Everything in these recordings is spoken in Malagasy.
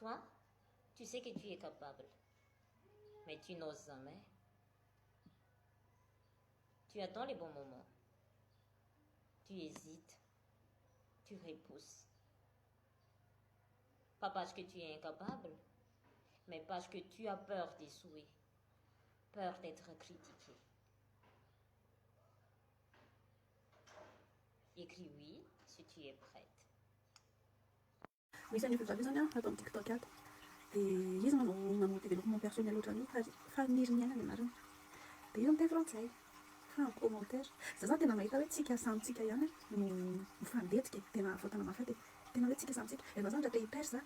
Toi, tu sais que tu es capable, mais tu n'oses jamais. Tu attends les bons moments. Tu hésites. Tu repousses. Pas parce que tu es incapable, mais parce que tu as peur d'échouer, peur d'être critiqué. Écris oui si tu es prête. Misy efa zavy zany a atao amin'ny TikTok ato dia izy mamoty développement personnel ohatran'io faniriana any anarany dia izy miteny frantsay fa en commentaire za zany tena mahita hoe tsika samyntsika ihany no mifandetsika tena voatana mafy tena hoe tsika samyntsika efa zany raha te hipersa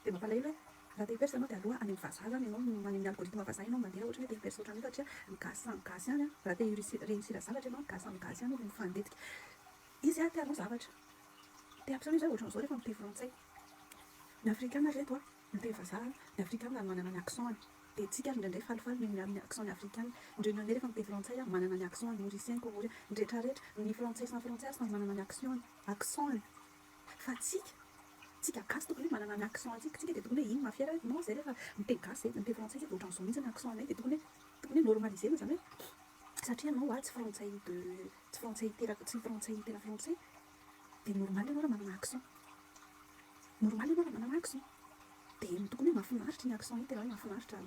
dia mampalahelo hoe raha te hipersa ianao dia aloha any amin'ny vazaha zany ianao any amin'ny algorithme vazaha ianao mandeha ohatra hoe te hipersa ohatran'io satria migasy samy gasy ihany a raha te réussir zavatra ianao migasy samy gasy ihany olo mifandetsika izy a te hanao zavatra te hampiseho izy hoe ohatran'izao rehefa miteny frantsay ny afrikana reto a miteny vazaha ny afrikana manana ny accent dia tsika ary indraindray falifaly ny amin'ny accent ny afrikana indreo rehefa miteny frantsay a manana ny accent mauricien comorien ny rehetrarehetra ny frantsay sans frantsay samy manana ny accent fa tsika gasy tokony manana ny accent tsika dia tokony hoe ino mahafiera non zay rehefa miteny gasy miteny frantsay dia ohatran'izao mihitsy ny accent anay dia tokony hoe normalisena zany hoe satria anao a tsy frantsay tena frantsay dia normal ianao raha manana accent normal ianao raha manana accent dia tokony hoe mahafinaritra iny accent iny tena hoe mahafinaritra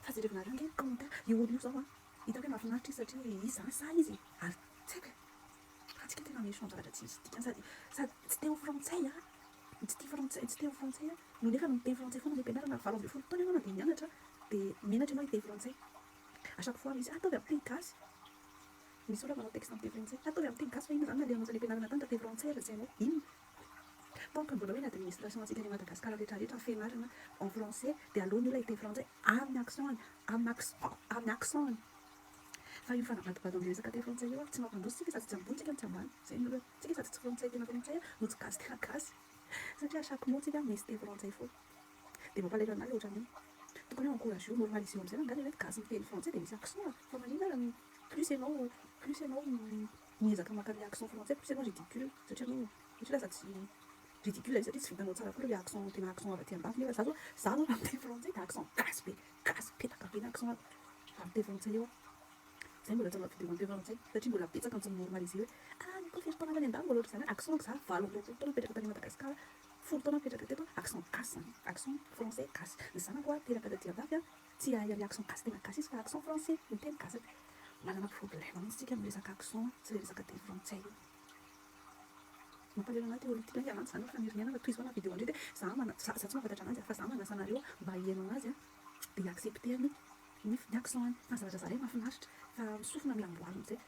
fa jerevinareo ange commentaire io olo io zao a hitako hoe mahafinaritra izy satria izy zany sa izy ary tsy haiko atsika tena méchant zavatra tsy misy dikany sady tsy te ho frantsay a tsy te ho frantsay a no nefa no miteny frantsay foana ny ampianarana 20 taona ianao na dia mianatra dia menatra ianao hiteny frantsay à chaque fois misy ataovy amin'ny teny gasy misy olona manao texte amin'ny teny frantsay ataovy amin'ny teny gasy fa ino zany nalehanao zany ampianarana tany teny frantsay raha tsy hainao ino tant que mbola hoe ny administration antsika ny Madagasikara rehetrarehetra fianarana en français dia aleon'ny olona hiteny frantsay amin'ny accent fa io fanavadibady amin'ny resaka teny frantsay io a tsy mampandroso tsika sady tsy ambony tsika tsy ambany zay ny olo tsika sady tsy frantsay tena frantsay a no tsy gasy tena gasy satria chaque mot tsika misy teny frantsay foana dia mampalahelo anazy ohatran'io tokony hoe encourage io normalisé amizay angany hoe gasy miteny frantsay dia misy accent fa manina ara plus ianao miezaka maka ny accent frantsay plus ianao ridicule satria anao lasa tsy ridicule satria tsy vitanao tsara koa le accent tena accent avy aty ambany nefa za zao raha miteny frantsay dia accent gasy petaka be ny accent raha miteny frantsay eo a zay mbola tsy manao vidéo miteny frantsay satria mbola betsaka tsy normalisé hoe ny koa feri-taona any an-dany mbola ohatry zany accent za 20 taona mipetraka tany Madagasikara 10 taona mipetraka teto accent gasy zany accent français gasy ny zanako a teraka taty andafy a tsy ahay amin'ny accent gasy tena gasy izy fa accent français miteny gasy manana problème mihitsy tsika amin'ny resaka accent tsy le resaka teny frantsay io mampalahelo anaty olo tia hoe ananjy zany faniriniana toy izao na vidéo andrety za tsy mahafantatra ananjy fa za manasa anareo mba hihaino anazy a dia accepter ny accent any fa zavatra zare mahafinaritra fa misofina milamboalina zay